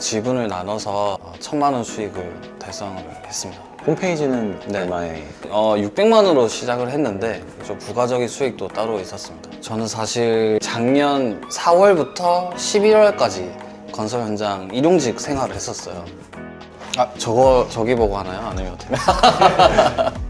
지분을 나눠서 1,000만 원 수익을 달성을 했습니다. 홈페이지는 네. 얼마에? 600만 원으로 시작을 했는데 좀 부가적인 수익도 따로 있었습니다. 저는 사실 작년 4월부터 11월까지 건설 현장 일용직 생활을 했었어요. 저기 보고 하나요? 아니면 어떻게?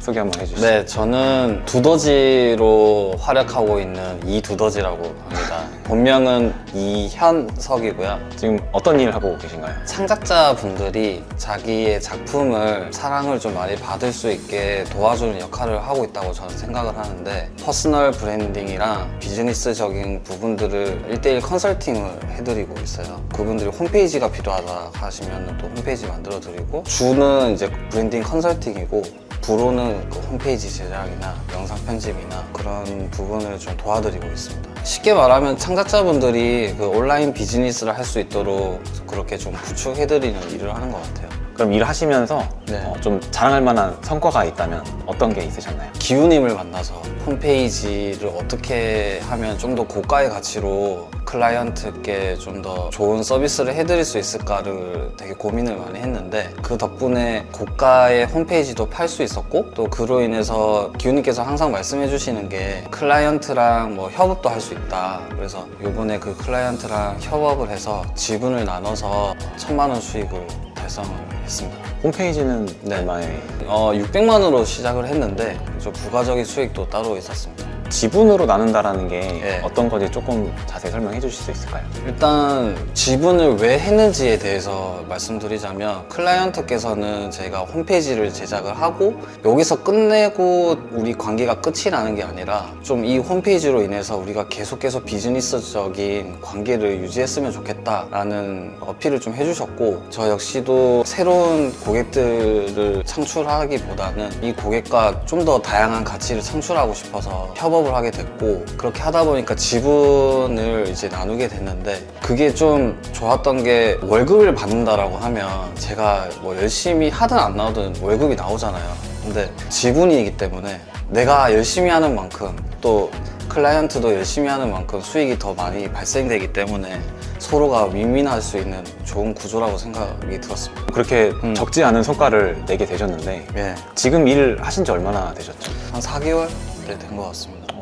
소개 한번 해주시죠. 네, 저는 두더지로 활약하고 있는 이두더지라고 합니다. 본명은 이현석이고요. 지금 어떤 일을 하고 계신가요? 창작자분들이 자기의 작품을 사랑을 좀 많이 받을 수 있게 도와주는 역할을 하고 있다고 저는 생각을 하는데, 퍼스널 브랜딩이랑 비즈니스적인 부분들을 1:1 컨설팅을 해드리고 있어요. 그분들이 홈페이지가 필요하다 하시면 또 홈페이지 만들어 드리고, 주는 이제 브랜딩 컨설팅이고 부로는 그 홈페이지 제작이나 영상 편집이나 그런 부분을 좀 도와드리고 있습니다. 쉽게 말하면 창작자분들이 그 온라인 비즈니스를 할 수 있도록 그렇게 좀 구축해드리는 일을 하는 것 같아요. 그럼 일을 하시면서 네. 좀 자랑할 만한 성과가 있다면 어떤 게 있으셨나요? 기훈님을 만나서 홈페이지를 어떻게 하면 좀 더 고가의 가치로 클라이언트께 좀 더 좋은 서비스를 해드릴 수 있을까를 되게 고민을 많이 했는데, 그 덕분에 고가의 홈페이지도 팔 수 있었고, 또 그로 인해서 기훈님께서 항상 말씀해 주시는 게 클라이언트랑 뭐 협업도 할 수 있다. 그래서 이번에 그 클라이언트랑 협업을 해서 지분을 나눠서 1,000만 원 수익을 달성을 했습니다. 홈페이지는 네. 얼마에? 600만 원으로 시작을 했는데 좀 부가적인 수익도 따로 있었습니다. 지분으로 나눈다라는 게 네. 어떤 건지 조금 자세히 설명해 주실 수 있을까요? 일단 지분을 왜 했는지에 대해서 말씀드리자면, 클라이언트께서는 저희가 홈페이지를 제작을 하고 여기서 끝내고 우리 관계가 끝이 나는 게 아니라 좀 이 홈페이지로 인해서 우리가 계속 비즈니스적인 관계를 유지했으면 좋겠다라는 어필을 좀 해주셨고, 저 역시도 새로운 고객들을 창출하기보다는 이 고객과 좀 더 다양한 가치를 창출하고 싶어서 협업을 하게 됐고, 그렇게 하다 보니까 지분을 이제 나누게 됐는데, 그게 좀 좋았던 게 월급을 받는다라고 하면 제가 뭐 열심히 하든 안 나오든 월급이 나오잖아요. 근데 지분이기 때문에 내가 열심히 하는 만큼 또 클라이언트도 열심히 하는 만큼 수익이 더 많이 발생되기 때문에 서로가 윈윈할 수 있는 좋은 구조라고 생각이 들었습니다. 그렇게 적지 않은 성과를 내게 되셨는데 예, 지금 일 하신 지 얼마나 되셨죠? 한 4개월 된 것 같습니다.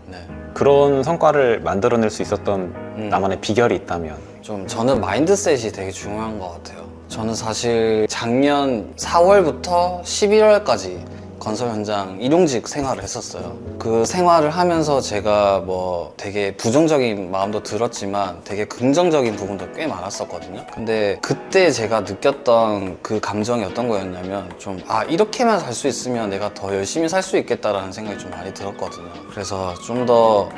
네. 그런 성과를 만들어낼 수 있었던 나만의 비결이 있다면? 좀 저는 마인드셋이 되게 중요한 것 같아요. 저는 사실 작년 4월부터 11월까지 건설 현장 일용직 생활을 했었어요. 그 생활을 하면서 제가 뭐 되게 부정적인 마음도 들었지만 되게 긍정적인 부분도 꽤 많았었거든요. 근데 그때 제가 느꼈던 그 감정이 어떤 거였냐면, 좀 이렇게만 살 수 있으면 내가 더 열심히 살 수 있겠다라는 생각이 좀 많이 들었거든요. 그래서 좀 더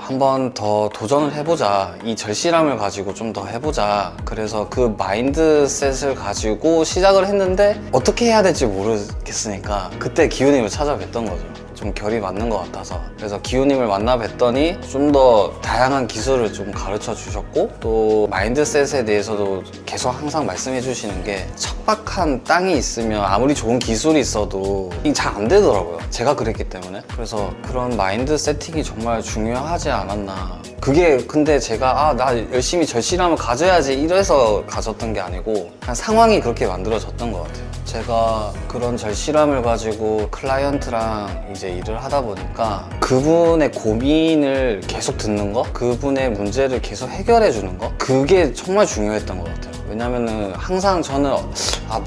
한 번 더 도전을 해보자, 이 절실함을 가지고 좀 더 해보자. 그래서 그 마인드셋을 가지고 시작을 했는데 어떻게 해야 될지 모르겠으니까 그때 기훈님을 찾아뵀던 거죠. 좀 결이 맞는 것 같아서. 그래서 기훈님을 만나 뵀더니 좀 더 다양한 기술을 좀 가르쳐 주셨고, 또 마인드셋에 대해서도 계속 항상 말씀해 주시는 게, 척박한 땅이 있으면 아무리 좋은 기술이 있어도 이게 잘 안 되더라고요. 제가 그랬기 때문에. 그래서 그런 마인드 세팅이 정말 중요하지 않았나. 그게 근데 제가 나 열심히 절실함을 가져야지 이래서 가졌던 게 아니고, 그냥 상황이 그렇게 만들어졌던 것 같아요. 제가 그런 절실함을 가지고 클라이언트랑 이제 일을 하다 보니까 그분의 고민을 계속 듣는 거, 그분의 문제를 계속 해결해 주는 거, 그게 정말 중요했던 것 같아요. 왜냐면은 항상 저는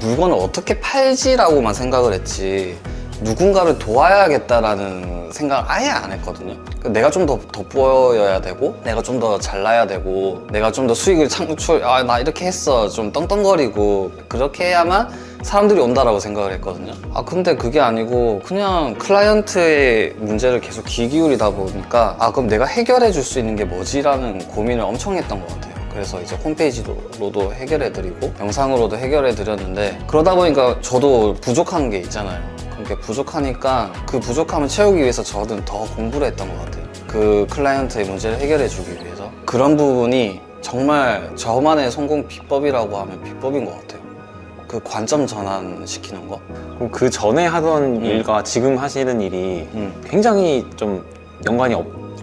물건을 어떻게 팔지라고만 생각을 했지 누군가를 도와야겠다라는 생각을 아예 안 했거든요. 내가 좀 더 돋보여야 되고, 내가 좀 더 잘나야 되고, 내가 좀 더 수익을 창출, 나 이렇게 했어, 좀 떵떵거리고 그렇게 해야만 사람들이 온다라고 생각을 했거든요. 근데 그게 아니고 그냥 클라이언트의 문제를 계속 귀 기울이다 보니까 그럼 내가 해결해 줄 수 있는 게 뭐지라는 고민을 엄청 했던 것 같아요. 그래서 이제 홈페이지로도 해결해드리고 영상으로도 해결해드렸는데, 그러다 보니까 저도 부족한 게 있잖아요. 그게 부족하니까 그 부족함을 채우기 위해서 저는 더 공부를 했던 것 같아요. 그 클라이언트의 문제를 해결해주기 위해서. 그런 부분이 정말 저만의 성공 비법이라고 하면 비법인 것 같아요. 그 관점 전환시키는 거. 그럼 그 전에 하던 일과 지금 하시는 일이 굉장히 좀 연관이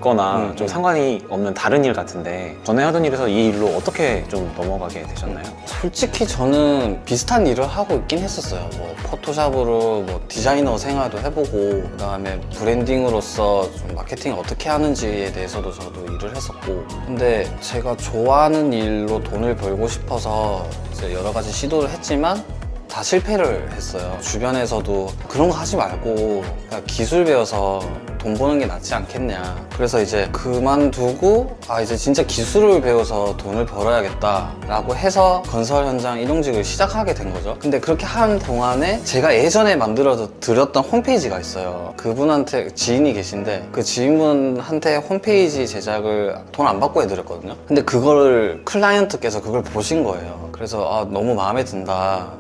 거나 좀 상관이 없는 다른 일 같은데 전에 하던 일에서 이 일로 어떻게 좀 넘어가게 되셨나요? 솔직히 저는 비슷한 일을 하고 있긴 했었어요. 뭐 포토샵으로 뭐 디자이너 생활도 해보고 그다음에 브랜딩으로서 좀 마케팅을 어떻게 하는지에 대해서도 저도 일을 했었고, 근데 제가 좋아하는 일로 돈을 벌고 싶어서 이제 여러 가지 시도를 했지만 다 실패를 했어요. 주변에서도 그런 거 하지 말고 그냥 기술 배워서 돈 버는 게 낫지 않겠냐. 그래서 이제 그만두고 이제 진짜 기술을 배워서 돈을 벌어야겠다 라고 해서 건설 현장 일용직을 시작하게 된 거죠. 근데 그렇게 하는 동안에 제가 예전에 만들어 드렸던 홈페이지가 있어요. 그분한테 지인이 계신데 그 지인분한테 홈페이지 제작을 돈 안 받고 해드렸거든요. 근데 그거를 클라이언트께서 그걸 보신 거예요. 그래서 너무 마음에 든다.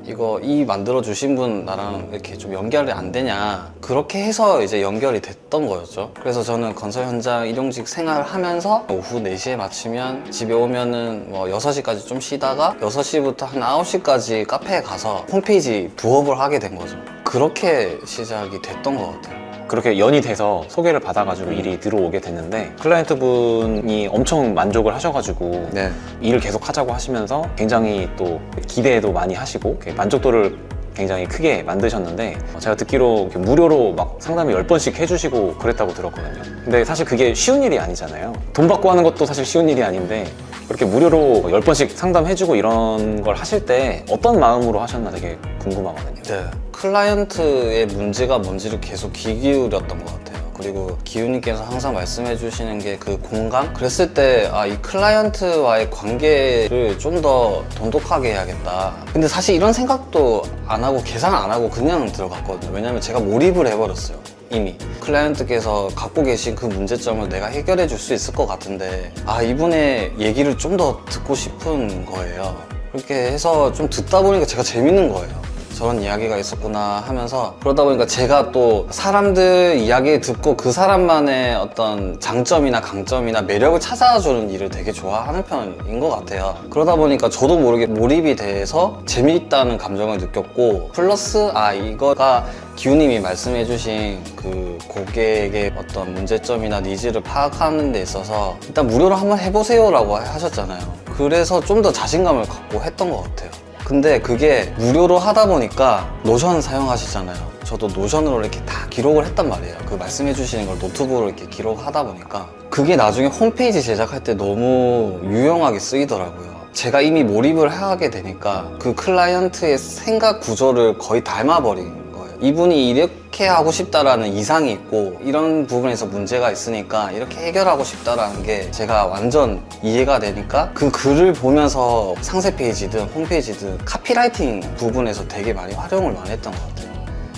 이 만들어 주신 분 나랑 이렇게 좀 연결이 안 되냐. 그렇게 해서 이제 연결이 됐던 거였죠. 그래서 저는 건설 현장 일용직 생활을 하면서 오후 4시에 마치면 집에 오면은 뭐 6시까지 좀 쉬다가 6시부터 한 9시까지 카페에 가서 홈페이지 부업을 하게 된 거죠. 그렇게 시작이 됐던 것 같아요. 그렇게 연이 돼서 소개를 받아가지고 일이 들어오게 됐는데 클라이언트 분이 엄청 만족을 하셔가지고 네. 일을 계속 하자고 하시면서 굉장히 또 기대도 많이 하시고 이렇게 만족도를 굉장히 크게 만드셨는데 제가 듣기로 이렇게 무료로 막 상담을 10번씩 해주시고 그랬다고 들었거든요. 근데 사실 그게 쉬운 일이 아니잖아요. 돈 받고 하는 것도 사실 쉬운 일이 아닌데 그렇게 무료로 10번씩 상담해주고 이런 걸 하실 때 어떤 마음으로 하셨나 되게 궁금하거든요. 네. 클라이언트의 문제가 뭔지를 계속 귀 기울였던 것 같아요. 그리고 기훈님께서 항상 말씀해 주시는 게 그 공감? 그랬을 때 이 클라이언트와의 관계를 좀 더 돈독하게 해야겠다. 근데 사실 이런 생각도 안 하고 계산 안 하고 그냥 들어갔거든요. 왜냐면 제가 몰입을 해버렸어요. 이미 클라이언트께서 갖고 계신 그 문제점을 내가 해결해 줄 수 있을 것 같은데 이분의 얘기를 좀 더 듣고 싶은 거예요. 그렇게 해서 좀 듣다 보니까 제가 재밌는 거예요. 저런 이야기가 있었구나 하면서, 그러다 보니까 제가 또 사람들 이야기 듣고 그 사람만의 어떤 장점이나 강점이나 매력을 찾아주는 일을 되게 좋아하는 편인 것 같아요. 그러다 보니까 저도 모르게 몰입이 돼서 재미있다는 감정을 느꼈고, 플러스 이거가 기훈님이 말씀해주신 그 고객의 어떤 문제점이나 니즈를 파악하는 데 있어서 일단 무료로 한번 해보세요 라고 하셨잖아요. 그래서 좀 더 자신감을 갖고 했던 것 같아요. 근데 그게 무료로 하다 보니까 노션 사용하시잖아요. 저도 노션으로 이렇게 다 기록을 했단 말이에요. 그 말씀해 주시는 걸 노트북으로 이렇게 기록하다 보니까 그게 나중에 홈페이지 제작할 때 너무 유용하게 쓰이더라고요. 제가 이미 몰입을 하게 되니까 그 클라이언트의 생각 구조를 거의 닮아버린 거예요. 이분이 이렇게 하고 싶다라는 이상이 있고 이런 부분에서 문제가 있으니까 이렇게 해결하고 싶다라는 게 제가 완전 이해가 되니까 그 글을 보면서 상세 페이지든 홈페이지든 카피라이팅 부분에서 되게 많이 활용을 많이 했던 것 같아요.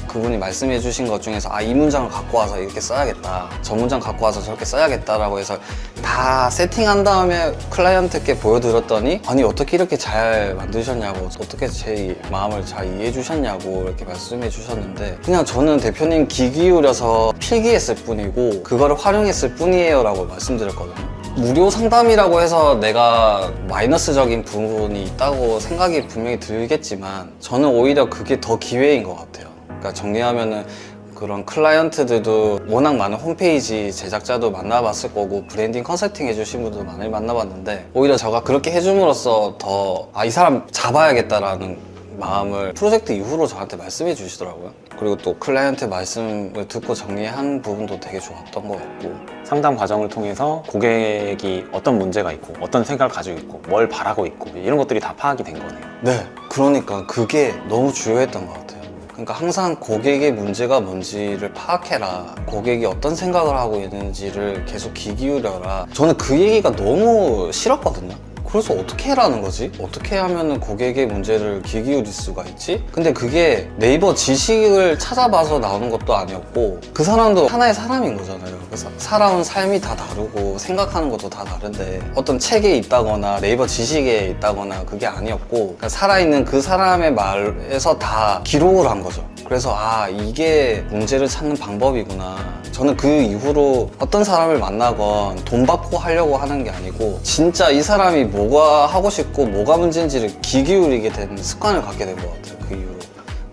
그분이 말씀해 주신 것 중에서 이 문장을 갖고 와서 이렇게 써야겠다, 저 문장 갖고 와서 저렇게 써야겠다라고 해서 다 세팅한 다음에 클라이언트께 보여드렸더니 아니 어떻게 이렇게 잘 만드셨냐고, 어떻게 제 마음을 잘 이해해 주셨냐고 이렇게 말씀해 주셨는데, 그냥 저는 대표님 귀 기울여서 필기했을 뿐이고 그거를 활용했을 뿐이에요 라고 말씀드렸거든요. 무료 상담이라고 해서 내가 마이너스적인 부분이 있다고 생각이 분명히 들겠지만 저는 오히려 그게 더 기회인 것 같아요. 그러니까 정리하면은 그런 클라이언트들도 워낙 많은 홈페이지 제작자도 만나봤을 거고 브랜딩 컨설팅 해주신 분도 많이 만나봤는데, 오히려 제가 그렇게 해줌으로써 더 이 사람 잡아야겠다라는 마음을 프로젝트 이후로 저한테 말씀해 주시더라고요. 그리고 또 클라이언트 말씀을 듣고 정리한 부분도 되게 좋았던 것 같고, 상담 과정을 통해서 고객이 어떤 문제가 있고 어떤 생각을 가지고 있고 뭘 바라고 있고 이런 것들이 다 파악이 된 거네요. 네, 그러니까 그게 너무 중요했던 것 같아요. 그러니까 항상 고객의 문제가 뭔지를 파악해라, 고객이 어떤 생각을 하고 있는지를 계속 귀 기울여라. 저는 그 얘기가 너무 싫었거든요. 그래서 어떻게 해라는 거지? 어떻게 하면 고객의 문제를 귀 기울일 수가 있지? 근데 그게 네이버 지식을 찾아봐서 나오는 것도 아니었고, 그 사람도 하나의 사람인 거잖아요. 그래서 살아온 삶이 다 다르고 생각하는 것도 다 다른데 어떤 책에 있다거나 네이버 지식에 있다거나 그게 아니었고, 그러니까 살아있는 그 사람의 말에서 다 기록을 한 거죠. 그래서 이게 문제를 찾는 방법이구나. 저는 그 이후로 어떤 사람을 만나건 돈 받고 하려고 하는 게 아니고 진짜 이 사람이 뭐가 하고 싶고 뭐가 문제인지를 귀 기울이게 된 습관을 갖게 된 것 같아요. 그 이후로.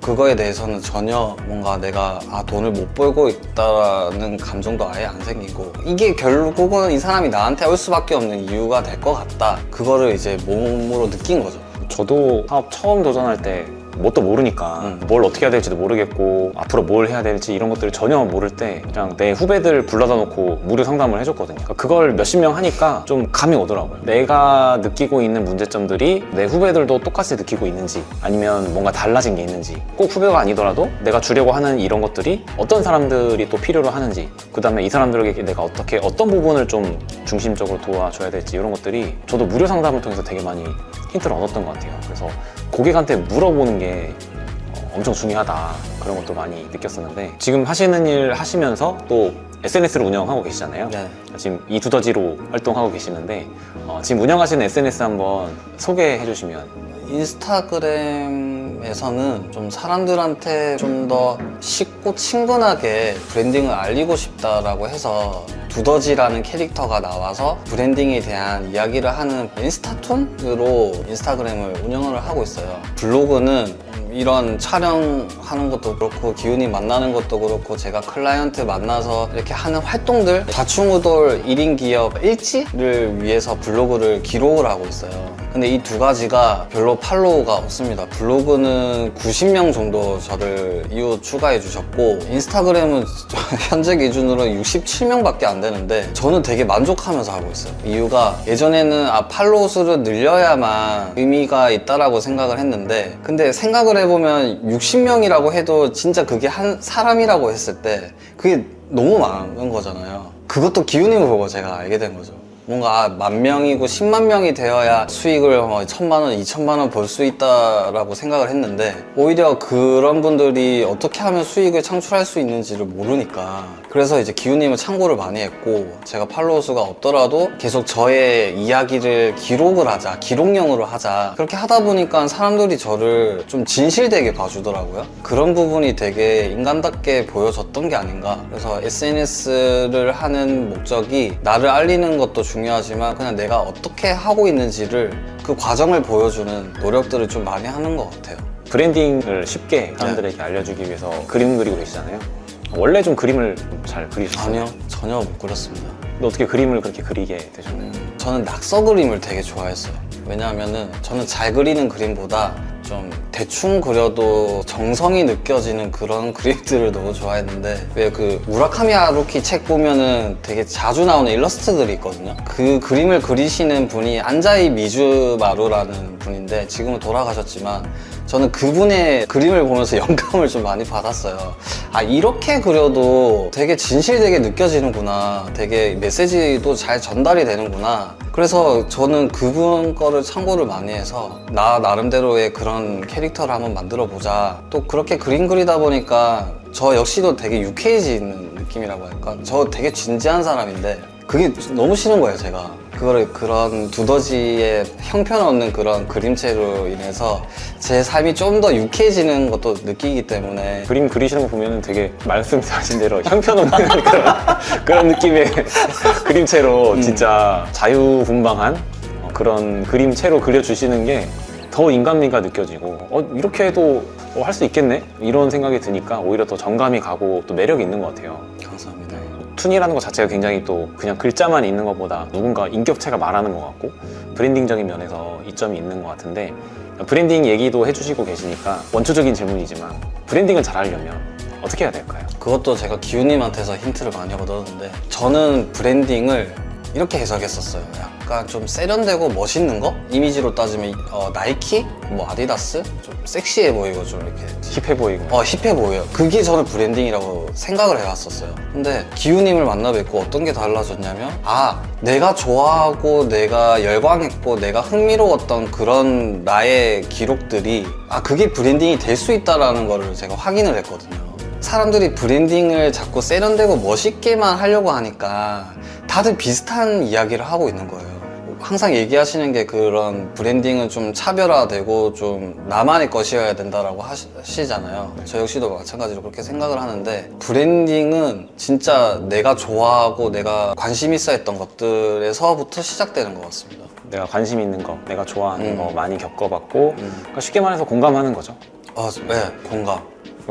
그거에 대해서는 전혀 뭔가 내가 돈을 못 벌고 있다라는 감정도 아예 안 생기고, 이게 결국은 이 사람이 나한테 올 수밖에 없는 이유가 될 것 같다, 그거를 이제 몸으로 느낀 거죠. 저도 사업 처음 도전할 때 뭣도 모르니까 뭘 어떻게 해야 될지도 모르겠고 앞으로 뭘 해야 될지 이런 것들을 전혀 모를 때 그냥 내 후배들 불러다 놓고 무료 상담을 해줬거든요. 그러니까 그걸 몇십 명 하니까 좀 감이 오더라고요. 내가 느끼고 있는 문제점들이 내 후배들도 똑같이 느끼고 있는지, 아니면 뭔가 달라진 게 있는지, 꼭 후배가 아니더라도 내가 주려고 하는 이런 것들이 어떤 사람들이 또 필요로 하는지, 그 다음에 이 사람들에게 내가 어떻게 어떤 부분을 좀 중심적으로 도와줘야 될지, 이런 것들이 저도 무료 상담을 통해서 되게 많이 힌트를 얻었던 것 같아요. 그래서 고객한테 물어보는 게 엄청 중요하다, 그런 것도 많이 느꼈었는데, 지금 하시는 일 하시면서 또 SNS를 운영하고 계시잖아요. 네. 지금 이 두더지로 활동하고 계시는데 지금 운영하시는 SNS 한번 소개해 주시면. 인스타그램에서는 좀 사람들한테 좀 더 쉽고 친근하게 브랜딩을 알리고 싶다라고 해서 두더지라는 캐릭터가 나와서 브랜딩에 대한 이야기를 하는 인스타툰으로 인스타그램을 운영을 하고 있어요. 블로그는 이런 촬영하는 것도 그렇고, 기훈이 만나는 것도 그렇고, 제가 클라이언트 만나서 이렇게 하는 활동들, 좌충우돌 1인 기업 일지를 위해서 블로그를 기록을 하고 있어요. 근데 이 두 가지가 별로 팔로우가 없습니다. 블로그는 90명 정도 저를 이후 추가해 주셨고, 인스타그램은 현재 기준으로 67명밖에 안 되는데 저는 되게 만족하면서 하고 있어요. 이유가, 예전에는 팔로우 수를 늘려야만 의미가 있다라고 생각을 했는데, 근데 생각을 해보면 60명이라고 해도 진짜 그게 한 사람이라고 했을 때 그게 너무 많은 거잖아요. 그것도 기훈님을 보고 제가 알게 된 거죠. 뭔가 10,000명이고 10만 명이 되어야 수익을 1,000만 원, 2,000만 원 벌 수 있다라고 생각을 했는데, 오히려 그런 분들이 어떻게 하면 수익을 창출할 수 있는지를 모르니까, 그래서 이제 기훈님을 참고를 많이 했고, 제가 팔로워 수가 없더라도 계속 저의 이야기를 기록을 하자, 기록용으로 하자, 그렇게 하다 보니까 사람들이 저를 좀 진실되게 봐주더라고요. 그런 부분이 되게 인간답게 보여졌던 게 아닌가. 그래서 SNS를 하는 목적이 나를 알리는 것도 중요하지만 그냥 내가 어떻게 하고 있는지를, 그 과정을 보여주는 노력들을 좀 많이 하는 것 같아요. 브랜딩을 쉽게 사람들에게 알려주기 위해서 그림 그리고 계시잖아요. 원래 좀 그림을 잘 그리셨어요? 아니요, 전혀 못 그렸습니다. 근데 어떻게 그림을 그렇게 그리게 되셨나요? 저는 낙서 그림을 되게 좋아했어요. 왜냐하면은 저는 잘 그리는 그림보다 좀 대충 그려도 정성이 느껴지는 그런 그림들을 너무 좋아했는데, 왜 그 무라카미 하루키 책 보면은 되게 자주 나오는 일러스트들이 있거든요. 그 그림을 그리시는 분이 안자이 미즈마루라는 분인데 지금은 돌아가셨지만, 저는 그분의 그림을 보면서 영감을 좀 많이 받았어요. 이렇게 그려도 되게 진실되게 느껴지는구나, 되게 메시지도 잘 전달이 되는구나. 그래서 저는 그분 거를 참고를 많이 해서 나 나름대로의 그런 캐릭터를 한번 만들어 보자. 또 그렇게 그림 그리다 보니까 저 역시도 되게 유쾌해지는 느낌이라고 할까? 저 되게 진지한 사람인데 그게 너무 싫은 거예요, 제가. 그거를 그런 두더지의 형편없는 그런 그림체로 인해서 제 삶이 좀 더 유쾌해지는 것도 느끼기 때문에. 그림 그리시는 거 보면 되게 말씀하신 대로 형편없는 그런 느낌의 그림체로 진짜 자유분방한 그런 그림체로 그려주시는 게 더 인간미가 느껴지고, 이렇게 해도 할 수 있겠네? 이런 생각이 드니까 오히려 더 정감이 가고 또 매력이 있는 것 같아요. 감사합니다. 툰이라는 것 자체가 굉장히 또 그냥 글자만 있는 것보다 누군가 인격체가 말하는 것 같고 브랜딩적인 면에서 이점이 있는 것 같은데, 브랜딩 얘기도 해주시고 계시니까 원초적인 질문이지만 브랜딩을 잘 하려면 어떻게 해야 될까요? 그것도 제가 기훈님한테서 힌트를 많이 얻었는데, 저는 브랜딩을 이렇게 해석했었어요. 약간 좀 세련되고 멋있는 거? 이미지로 따지면 나이키? 뭐 아디다스? 좀 섹시해 보이고 좀 이렇게 힙해 보이고. 힙해 보여요. 그게 저는 브랜딩이라고 생각을 해왔었어요. 근데 기훈님을 만나 뵙고 어떤 게 달라졌냐면, 내가 좋아하고 내가 열광했고 내가 흥미로웠던 그런 나의 기록들이 그게 브랜딩이 될 수 있다라는 거를 제가 확인을 했거든요. 사람들이 브랜딩을 자꾸 세련되고 멋있게만 하려고 하니까 다들 비슷한 이야기를 하고 있는 거예요. 항상 얘기하시는 게 그런 브랜딩은 좀 차별화되고 좀 나만의 것이어야 된다라고 하시잖아요. 저 역시도 마찬가지로 그렇게 생각을 하는데, 브랜딩은 진짜 내가 좋아하고 내가 관심 있어 했던 것들에서부터 시작되는 것 같습니다. 내가 관심 있는 거, 내가 좋아하는 거 많이 겪어봤고, 그러니까 쉽게 말해서 공감하는 거죠. 네, 공감.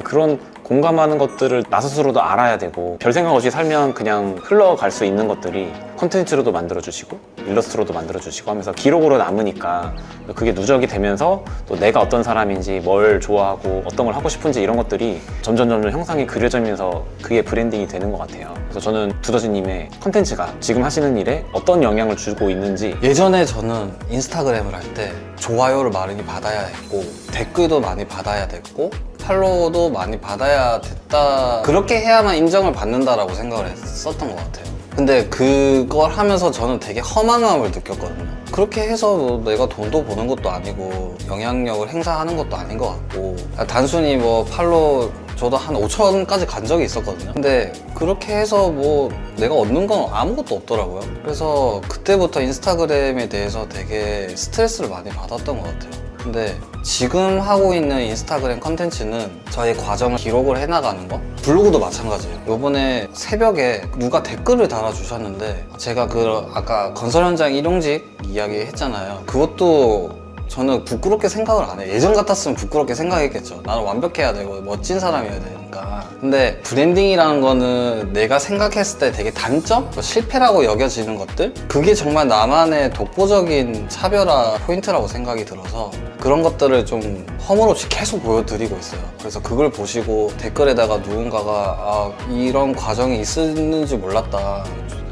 그런 공감하는 것들을 나 스스로도 알아야 되고 별 생각 없이 살면 그냥 흘러갈 수 있는 것들이 콘텐츠로도 만들어주시고 일러스트로도 만들어주시고 하면서 기록으로 남으니까 그게 누적이 되면서 또 내가 어떤 사람인지 뭘 좋아하고 어떤 걸 하고 싶은지 이런 것들이 점점 형상이 그려지면서 그게 브랜딩이 되는 것 같아요. 그래서 저는 두더지님의 콘텐츠가 지금 하시는 일에 어떤 영향을 주고 있는지 예전에 저는 인스타그램을 할 때 좋아요를 많이 받아야 했고 댓글도 많이 받아야 됐고 팔로우도 많이 받아야 됐다, 그렇게 해야만 인정을 받는다라고 생각을 했었던 것 같아요. 근데 그걸 하면서 저는 되게 허망함을 느꼈거든요. 그렇게 해서 뭐 내가 돈도 버는 것도 아니고 영향력을 행사하는 것도 아닌 것 같고, 단순히 뭐 팔로우 저도 한 5천까지 간 적이 있었거든요. 근데 그렇게 해서 뭐 내가 얻는 건 아무것도 없더라고요. 그래서 그때부터 인스타그램에 대해서 되게 스트레스를 많이 받았던 것 같아요. 근데 지금 하고 있는 인스타그램 컨텐츠는 저의 과정을 기록을 해나가는 거, 블로그도 마찬가지예요. 요번에 새벽에 누가 댓글을 달아주셨는데 제가 그 아까 건설 현장 일용직 이야기 했잖아요. 그것도 저는 부끄럽게 생각을 안 해요. 예전 같았으면 부끄럽게 생각했겠죠. 나는 완벽해야 되고 멋진 사람이어야 되니까. 근데 브랜딩이라는 거는 내가 생각했을 때 되게 단점? 실패라고 여겨지는 것들? 그게 정말 나만의 독보적인 차별화 포인트라고 생각이 들어서 그런 것들을 좀 허물없이 계속 보여드리고 있어요. 그래서 그걸 보시고 댓글에다가 누군가가 이런 과정이 있었는지 몰랐다,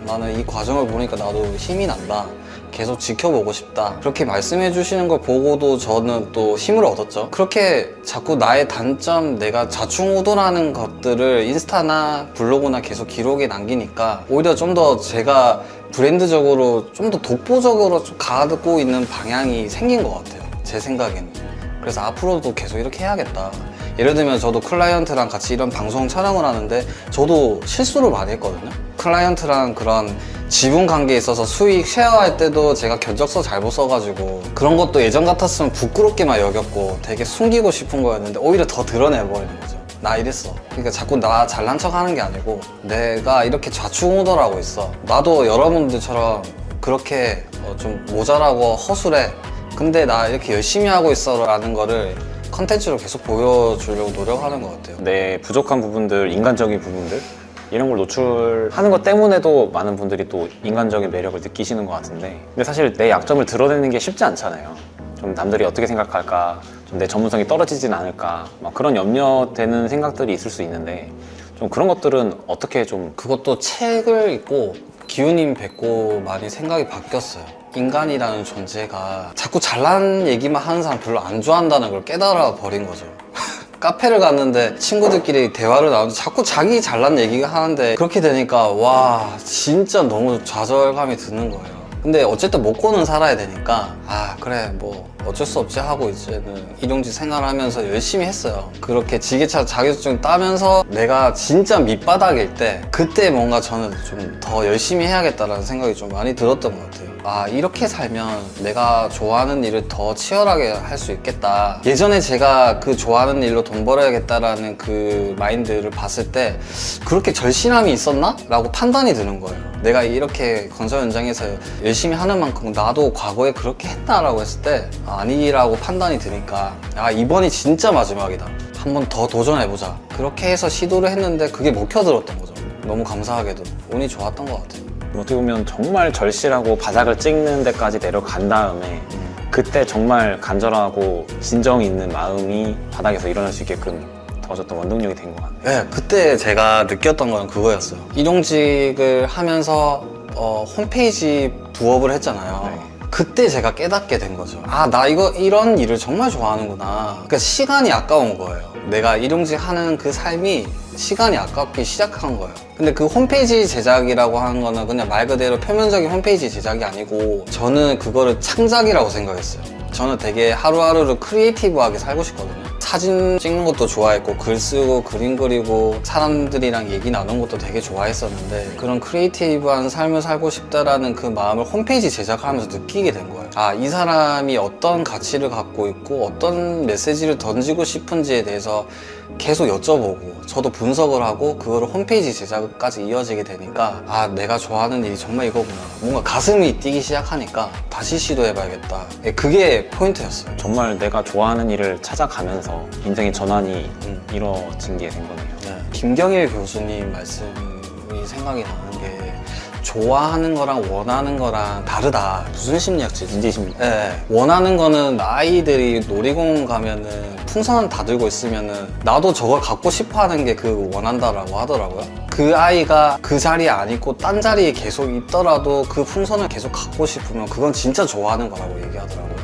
나는 이 과정을 보니까 나도 힘이 난다, 계속 지켜보고 싶다, 그렇게 말씀해 주시는 걸 보고도 저는 또 힘을 얻었죠. 그렇게 자꾸 나의 단점, 내가 좌충우돌하는 것들을 인스타나 블로그나 계속 기록에 남기니까 오히려 좀 더 제가 브랜드적으로 좀 더 독보적으로 좀 가고 있는 방향이 생긴 것 같아요, 제 생각에는. 그래서 앞으로도 계속 이렇게 해야겠다. 예를 들면 저도 클라이언트랑 같이 이런 방송 촬영을 하는데 저도 실수를 많이 했거든요. 클라이언트랑 그런 지분 관계에 있어서 수익 쉐어할 때도 제가 견적서 잘못 써가지고 그런 것도 예전 같았으면 부끄럽게만 여겼고 되게 숨기고 싶은 거였는데 오히려 더 드러내버리는 거죠. 나 이랬어. 그러니까 자꾸 나 잘난 척 하는 게 아니고 내가 이렇게 좌충우돌하고 있어. 나도 여러분들처럼 그렇게 좀 모자라고 허술해. 근데 나 이렇게 열심히 하고 있어 라는 거를 컨텐츠로 계속 보여주려고 노력하는 것 같아요. 내 부족한 부분들, 인간적인 부분들 이런 걸 노출하는 것 때문에도 많은 분들이 또 인간적인 매력을 느끼시는 것 같은데, 근데 사실 내 약점을 드러내는 게 쉽지 않잖아요. 좀 남들이 어떻게 생각할까, 좀 내 전문성이 떨어지진 않을까, 막 그런 염려되는 생각들이 있을 수 있는데 좀 그런 것들은 어떻게 좀 그것도 책을 읽고 기우님 뵙고 많이 생각이 바뀌었어요. 인간이라는 존재가 자꾸 잘난 얘기만 하는 사람 별로 안 좋아한다는 걸 깨달아 버린 거죠. 카페를 갔는데 친구들끼리 대화를 나누는데 자꾸 자기 잘난 얘기가 하는데 그렇게 되니까 와, 진짜 너무 좌절감이 드는 거예요. 근데 어쨌든 먹고는 살아야 되니까 그래 뭐 어쩔 수 없지 하고 이제는 일용직 생활하면서 열심히 했어요. 그렇게 지게차 자격증 따면서 내가 진짜 밑바닥일 때 그때 뭔가 저는 좀 더 열심히 해야겠다라는 생각이 좀 많이 들었던 것 같아요. 이렇게 살면 내가 좋아하는 일을 더 치열하게 할 수 있겠다. 예전에 제가 그 좋아하는 일로 돈 벌어야겠다라는 그 마인드를 봤을 때 그렇게 절실함이 있었나? 라고 판단이 드는 거예요. 내가 이렇게 건설 현장에서 열심히 하는 만큼 나도 과거에 그렇게 했나라고 했을 때 아니라고 판단이 드니까 이번이 진짜 마지막이다. 한 번 더 도전해보자. 그렇게 해서 시도를 했는데 그게 먹혀들었던 거죠. 너무 감사하게도 운이 좋았던 것 같아요. 어떻게 보면 정말 절실하고 바닥을 찍는 데까지 내려간 다음에 그때 정말 간절하고 진정 있는 마음이 바닥에서 일어날 수 있게끔 도와줬던 원동력이 된 것 같아요. 네, 그때 제가 느꼈던 건 그거였어요. 일용직을 하면서 홈페이지 부업을 했잖아요. 네. 그때 제가 깨닫게 된 거죠. 나 이런 일을 정말 좋아하는구나. 그러니까 시간이 아까운 거예요. 내가 일용직 하는 그 삶이 시간이 아깝기 시작한 거예요. 근데 그 홈페이지 제작이라고 하는 거는 그냥 말 그대로 표면적인 홈페이지 제작이 아니고 저는 그거를 창작이라고 생각했어요. 저는 되게 하루하루를 크리에이티브하게 살고 싶거든요. 사진 찍는 것도 좋아했고 글 쓰고 그림 그리고 사람들이랑 얘기 나누는 것도 되게 좋아했었는데 그런 크리에이티브한 삶을 살고 싶다라는 그 마음을 홈페이지 제작하면서 느끼게 된 거예요. 이 사람이 어떤 가치를 갖고 있고 어떤 메시지를 던지고 싶은지에 대해서 계속 여쭤보고 저도 분석을 하고 그거를 홈페이지 제작까지 이어지게 되니까 내가 좋아하는 일이 정말 이거구나. 뭔가 가슴이 뛰기 시작하니까 다시 시도해봐야겠다. 그게 포인트였어요. 정말 내가 좋아하는 일을 찾아가면서 하면서 인생의 전환이 이뤄진 게 된 거네요. 네. 김경일 교수님 말씀이 생각이 나는 게 좋아하는 거랑 원하는 거랑 다르다. 무슨 심리학지? 인지심리. 네. 원하는 거는 아이들이 놀이공원 가면은 풍선 다 들고 있으면은 나도 저걸 갖고 싶어 하는 게 그 원한다라고 하더라고요. 그 아이가 그 자리에 안 있고 딴 자리에 계속 있더라도 그 풍선을 계속 갖고 싶으면 그건 진짜 좋아하는 거라고 얘기하더라고요.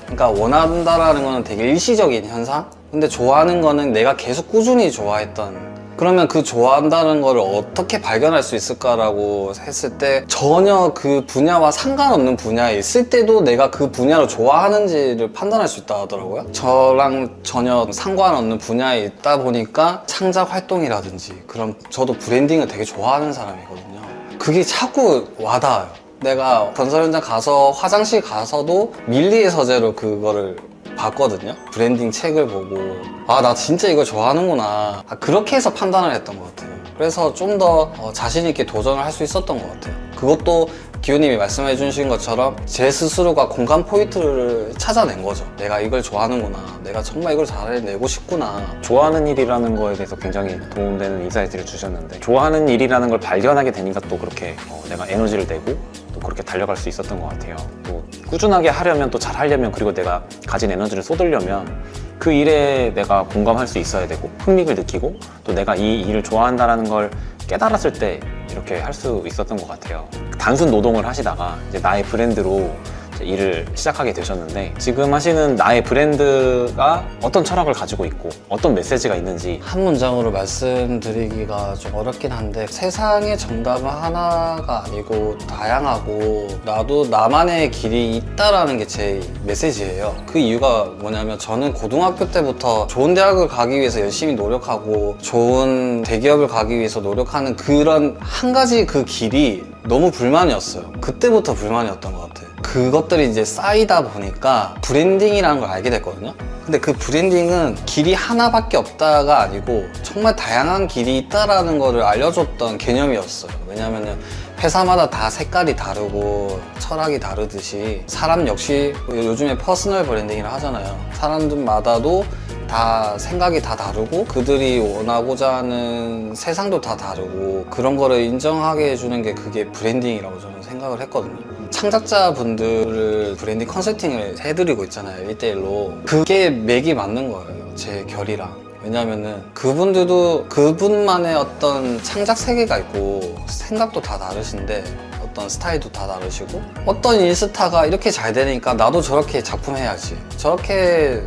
그러니까 원한다라는 거는 되게 일시적인 현상? 근데 좋아하는 거는 내가 계속 꾸준히 좋아했던, 그러면 그 좋아한다는 거를 어떻게 발견할 수 있을까라고 했을 때 전혀 그 분야와 상관없는 분야에 있을 때도 내가 그 분야를 좋아하는지를 판단할 수 있다 하더라고요. 저랑 전혀 상관없는 분야에 있다 보니까 창작 활동이라든지, 그럼 저도 브랜딩을 되게 좋아하는 사람이거든요. 그게 자꾸 와닿아요. 내가 건설 현장 가서 화장실 가서도 밀리의 서재로 그거를 봤거든요. 브랜딩 책을 보고 아, 나 진짜 이거 좋아하는구나. 그렇게 해서 판단을 했던 것 같아요. 그래서 좀 더 자신 있게 도전을 할 수 있었던 것 같아요. 그것도 기호님이 말씀해 주신 것처럼 제 스스로가 공감 포인트를 찾아낸 거죠. 내가 이걸 좋아하는구나. 내가 정말 이걸 잘해내고 싶구나. 좋아하는 일이라는 거에 대해서 굉장히 도움되는 인사이트를 주셨는데, 좋아하는 일이라는 걸 발견하게 되니까 또 그렇게 내가 에너지를 내고 또 그렇게 달려갈 수 있었던 것 같아요. 또 꾸준하게 하려면, 또 잘 하려면, 그리고 내가 가진 에너지를 쏟으려면 그 일에 내가 공감할 수 있어야 되고 흥미를 느끼고 또 내가 이 일을 좋아한다는 걸 깨달았을 때 이렇게 할 수 있었던 것 같아요. 단순 노동을 하시다가 이제 나의 브랜드로 이제 일을 시작하게 되셨는데, 지금 하시는 나의 브랜드가 어떤 철학을 가지고 있고 어떤 메시지가 있는지 한 문장으로 말씀드리기가 좀 어렵긴 한데, 세상의 정답은 하나가 아니고 다양하고 나도 나만의 길이 있다라는 게 제 메시지예요. 그 이유가 뭐냐면, 저는 고등학교 때부터 좋은 대학을 가기 위해서 열심히 노력하고 좋은 대기업을 가기 위해서 노력하는 그런 한 가지 그 길이 너무 불만이었어요. 그때부터 불만이었던 것 같아요. 그것들이 이제 쌓이다 보니까 브랜딩이라는 걸 알게 됐거든요. 근데 그 브랜딩은 길이 하나밖에 없다가 아니고 정말 다양한 길이 있다라는 거를 알려줬던 개념이었어요. 왜냐면은 회사마다 다 색깔이 다르고 철학이 다르듯이 사람 역시 요즘에 퍼스널 브랜딩이라 하잖아요. 사람들마다도 다 생각이 다 다르고 그들이 원하고자 하는 세상도 다 다르고, 그런 거를 인정하게 해주는 게 그게 브랜딩이라고 저는 생각을 했거든요. 창작자분들을 브랜딩 컨설팅을 해드리고 있잖아요, 1대1로. 그게 맥이 맞는 거예요, 제 결이랑. 왜냐면은 그분들도 그분만의 어떤 창작 세계가 있고 생각도 다 다르신데 어떤 스타일도 다 다르시고, 어떤 인스타가 이렇게 잘 되니까 나도 저렇게 작품해야지, 저렇게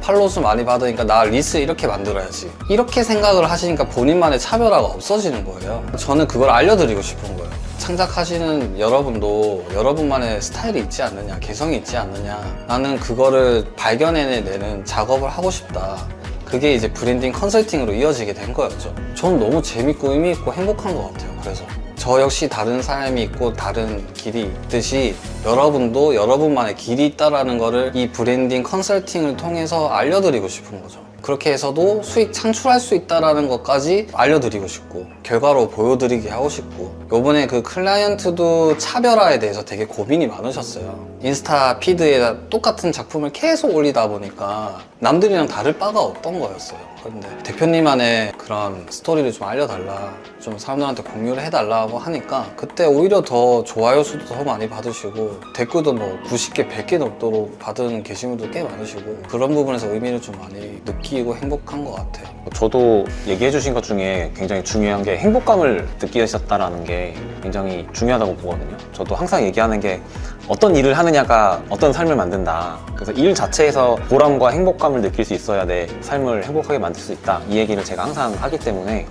팔로우 많이 받으니까 나 리스 이렇게 만들어야지, 이렇게 생각을 하시니까 본인만의 차별화가 없어지는 거예요. 저는 그걸 알려드리고 싶은 거예요. 창작하시는 여러분도 여러분만의 스타일이 있지 않느냐, 개성이 있지 않느냐, 나는 그거를 발견해내는 작업을 하고 싶다. 그게 이제 브랜딩 컨설팅으로 이어지게 된 거였죠. 저는 너무 재밌고 의미있고 행복한 것 같아요. 그래서 저 역시 다른 삶이 있고 다른 길이 있듯이 여러분도 여러분만의 길이 있다라는 거를 이 브랜딩 컨설팅을 통해서 알려드리고 싶은 거죠. 그렇게 해서도 수익 창출할 수 있다라는 것까지 알려드리고 싶고 결과로 보여드리게 하고 싶고, 요번에 그 클라이언트도 차별화에 대해서 되게 고민이 많으셨어요. 인스타 피드에 똑같은 작품을 계속 올리다 보니까 남들이랑 다를 바가 없던 거였어요. 그런데 대표님만의 그런 스토리를 좀 알려달라, 좀 사람들한테 공유를 해달라고 하니까 그때 오히려 더 좋아요 수도 더 많이 받으시고 댓글도 뭐 90개, 100개 넘도록 받은 게시물도 꽤 많으시고, 그런 부분에서 의미를 좀 많이 느끼고 행복한 것 같아요. 저도 얘기해 주신 것 중에 굉장히 중요한 게 행복감을 느끼셨다는 게 굉장히 중요하다고 보거든요. 저도 항상 얘기하는 게 어떤 일을 하느냐가 어떤 삶을 만든다. 그래서 일 자체에서 보람과 행복감을 느낄 수 있어야 내 삶을 행복하게 만들 수 있다. 이 얘기를 제가 항상 하기 때문에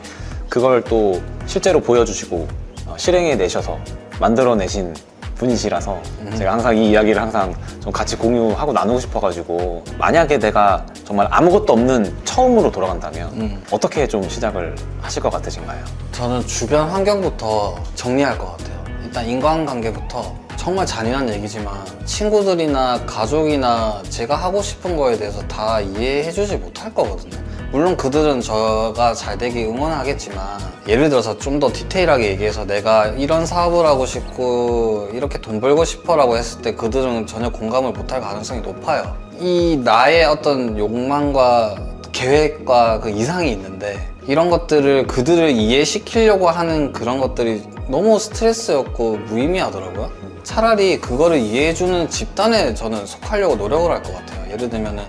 그걸 또 실제로 보여주시고 실행해 내셔서 만들어내신 분이시라서 제가 항상 이 이야기를 항상 좀 같이 공유하고 나누고 싶어가지고, 만약에 내가 정말 아무것도 없는 처음으로 돌아간다면 어떻게 좀 시작을 하실 것 같으신가요? 저는 주변 환경부터 정리할 것 같아요. 일단 인간관계부터, 정말 잔인한 얘기지만 친구들이나 가족이나 제가 하고 싶은 거에 대해서 다 이해해주지 못할 거거든요. 물론 그들은 저가 잘 되기 응원하겠지만, 예를 들어서 좀 더 디테일하게 얘기해서 내가 이런 사업을 하고 싶고 이렇게 돈 벌고 싶어 라고 했을 때 그들은 전혀 공감을 못할 가능성이 높아요. 이 나의 어떤 욕망과 계획과 그 이상이 있는데 이런 것들을 그들을 이해시키려고 하는 그런 것들이 너무 스트레스였고 무의미하더라고요. 차라리 그거를 이해해주는 집단에 저는 속하려고 노력을 할 것 같아요. 예를 들면은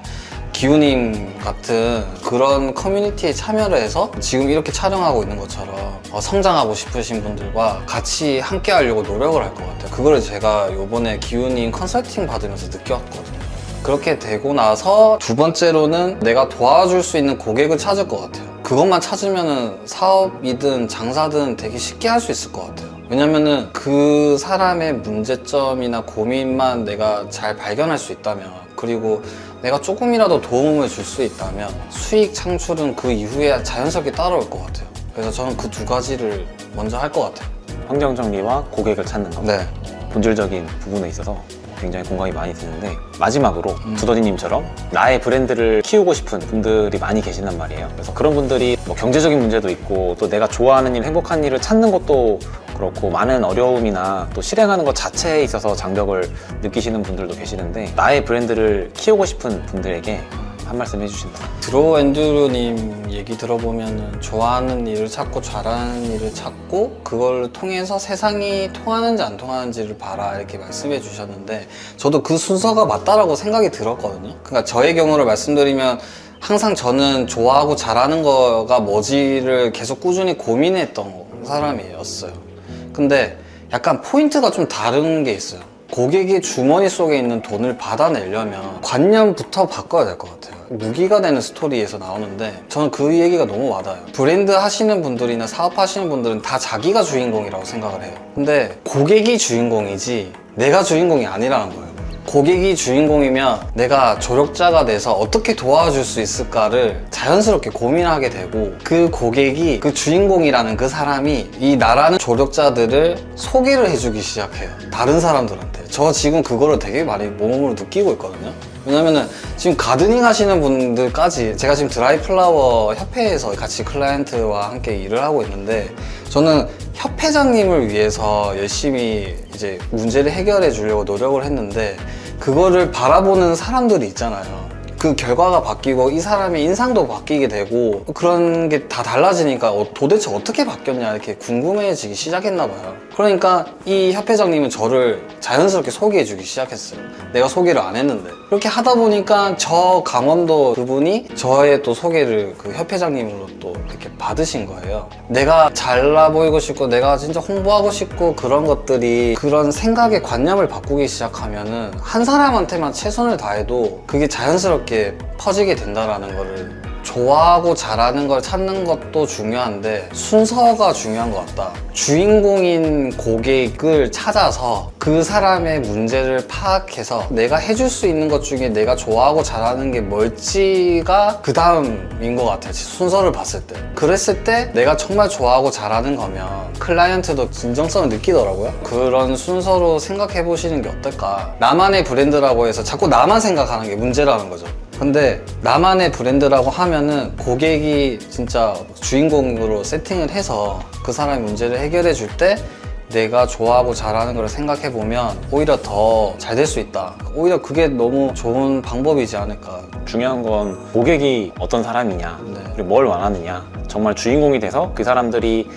기우님 같은 그런 커뮤니티에 참여를 해서 지금 이렇게 촬영하고 있는 것처럼 성장하고 싶으신 분들과 같이 함께 하려고 노력을 할 것 같아요. 그거를 제가 요번에 기우님 컨설팅 받으면서 느꼈거든요. 그렇게 되고 나서 두 번째로는 내가 도와줄 수 있는 고객을 찾을 것 같아요. 그것만 찾으면은 사업이든 장사든 되게 쉽게 할 수 있을 것 같아요. 왜냐면은 그 사람의 문제점이나 고민만 내가 잘 발견할 수 있다면, 그리고 내가 조금이라도 도움을 줄 수 있다면 수익 창출은 그 이후에 자연스럽게 따라올 것 같아요. 그래서 저는 그 두 가지를 먼저 할 것 같아요. 환경 정리와 고객을 찾는 것. 네. 본질적인 부분에 있어서 굉장히 공감이 많이 드는데, 마지막으로 두더지님처럼 나의 브랜드를 키우고 싶은 분들이 많이 계신단 말이에요. 그래서 그런 분들이 뭐 경제적인 문제도 있고 또 내가 좋아하는 일, 행복한 일을 찾는 것도 그렇고 많은 어려움이나 또 실행하는 것 자체에 있어서 장벽을 느끼시는 분들도 계시는데, 나의 브랜드를 키우고 싶은 분들에게 한 말씀 해주신다. 드로우 앤드루님 얘기 들어보면은 좋아하는 일을 찾고 잘하는 일을 찾고 그걸 통해서 세상이 통하는지 안 통하는지를 봐라 이렇게 말씀해 주셨는데, 저도 그 순서가 맞다라고 생각이 들었거든요. 그러니까 저의 경우를 말씀드리면 항상 저는 좋아하고 잘하는 거가 뭐지를 계속 꾸준히 고민했던 사람이었어요. 근데 약간 포인트가 좀 다른 게 있어요. 고객의 주머니 속에 있는 돈을 받아내려면 관념부터 바꿔야 될 것 같아요. 무기가 되는 스토리에서 나오는데 저는 그 얘기가 너무 와닿아요. 브랜드 하시는 분들이나 사업하시는 분들은 다 자기가 주인공이라고 생각을 해요. 근데 고객이 주인공이지 내가 주인공이 아니라는 거예요. 고객이 주인공이면 내가 조력자가 돼서 어떻게 도와줄 수 있을까를 자연스럽게 고민하게 되고, 그 고객이 그 주인공이라는 그 사람이 이 나라는 조력자들을 소개를 해주기 시작해요. 다른 사람들한테. 저 지금 그거를 되게 많이 몸으로 느끼고 있거든요. 왜냐면은 지금 가드닝 하시는 분들까지, 제가 지금 드라이플라워 협회에서 같이 클라이언트와 함께 일을 하고 있는데, 저는 협회장님을 위해서 열심히 이제 문제를 해결해 주려고 노력을 했는데, 그거를 바라보는 사람들이 있잖아요. 그 결과가 바뀌고 이 사람의 인상도 바뀌게 되고 그런 게 다 달라지니까 도대체 어떻게 바뀌었냐 이렇게 궁금해지기 시작했나 봐요. 그러니까 이 협회장님은 저를 자연스럽게 소개해 주기 시작했어요. 내가 소개를 안 했는데. 그렇게 하다 보니까 저 강원도 그분이 저의 또 소개를 그 협회장님으로 또 이렇게 받으신 거예요. 내가 잘나 보이고 싶고 내가 진짜 홍보하고 싶고 그런 것들이, 그런 생각의 관념을 바꾸기 시작하면은 한 사람한테만 최선을 다해도 그게 자연스럽게 퍼지게 된다라는 거를, 좋아하고 잘하는 걸 찾는 것도 중요한데 순서가 중요한 것 같다. 주인공인 고객을 찾아서 그 사람의 문제를 파악해서 내가 해줄 수 있는 것 중에 내가 좋아하고 잘하는 게 뭘지가 그 다음인 것 같아요. 순서를 봤을 때. 그랬을 때 내가 정말 좋아하고 잘하는 거면 클라이언트도 진정성을 느끼더라고요. 그런 순서로 생각해 보시는 게 어떨까. 나만의 브랜드라고 해서 자꾸 나만 생각하는 게 문제라는 거죠. 근데 나만의 브랜드라고 하면은 고객이 진짜 주인공으로 세팅을 해서 그 사람의 문제를 해결해 줄 때 내가 좋아하고 잘하는 걸 생각해 보면 오히려 더 잘 될 수 있다. 오히려 그게 너무 좋은 방법이지 않을까. 중요한 건 고객이 어떤 사람이냐, 네. 그리고 뭘 원하느냐, 정말 주인공이 돼서 그 사람들이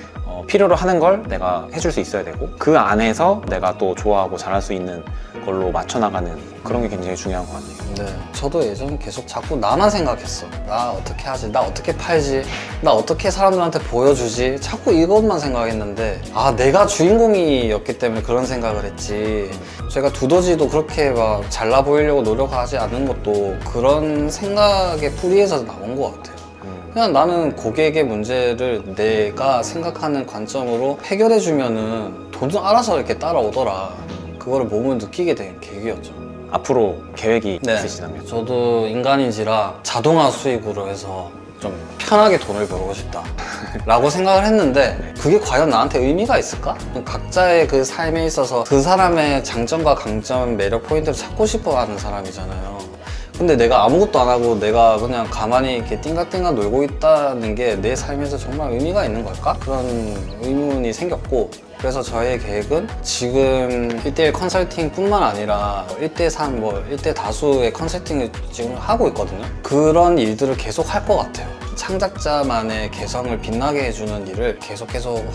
필요로 하는 걸 내가 해줄 수 있어야 되고, 그 안에서 내가 또 좋아하고 잘할 수 있는 걸로 맞춰나가는 그런 게 굉장히 중요한 것 같네요. 네, 저도 예전에 계속 자꾸 나만 생각했어. 나 어떻게 하지? 나 어떻게 팔지? 나 어떻게 사람들한테 보여주지? 자꾸 이것만 생각했는데, 아, 내가 주인공이었기 때문에 그런 생각을 했지. 제가 두더지도 그렇게 막 잘나 보이려고 노력하지 않는 것도 그런 생각의 뿌리에서 나온 것 같아요. 그냥 나는 고객의 문제를 내가 생각하는 관점으로 해결해주면은 돈은 알아서 이렇게 따라오더라. 그거를 몸을 느끼게 된 계기였죠. 앞으로 계획이 네, 있으시다면? 저도 인간인지라 자동화 수익으로 해서 좀 편하게 돈을 벌고 싶다 라고 생각을 했는데, 그게 과연 나한테 의미가 있을까? 각자의 그 삶에 있어서 그 사람의 장점과 강점, 매력 포인트를 찾고 싶어 하는 사람이잖아요. 근데 내가 아무것도 안 하고 내가 그냥 가만히 이렇게 띵가띵가 놀고 있다는 게 내 삶에서 정말 의미가 있는 걸까? 그런 의문이 생겼고, 그래서 저의 계획은 지금 1대1 컨설팅 뿐만 아니라 1대3, 1대 다수의 컨설팅을 지금 하고 있거든요. 그런 일들을 계속 할 것 같아요. 창작자만의 개성을 빛나게 해주는 일을 계속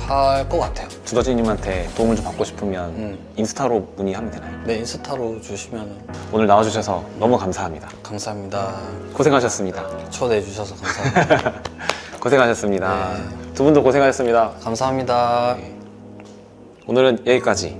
할 것 같아요. 두더지님한테 도움을 좀 받고 싶으면 인스타로 문의하면 되나요? 네, 인스타로 주시면 오늘 나와주셔서 너무 감사합니다. 감사합니다. 고생하셨습니다. 초대해 주셔서 감사합니다. 고생하셨습니다. 네. 두 분도 고생하셨습니다. 감사합니다. 오늘은 여기까지.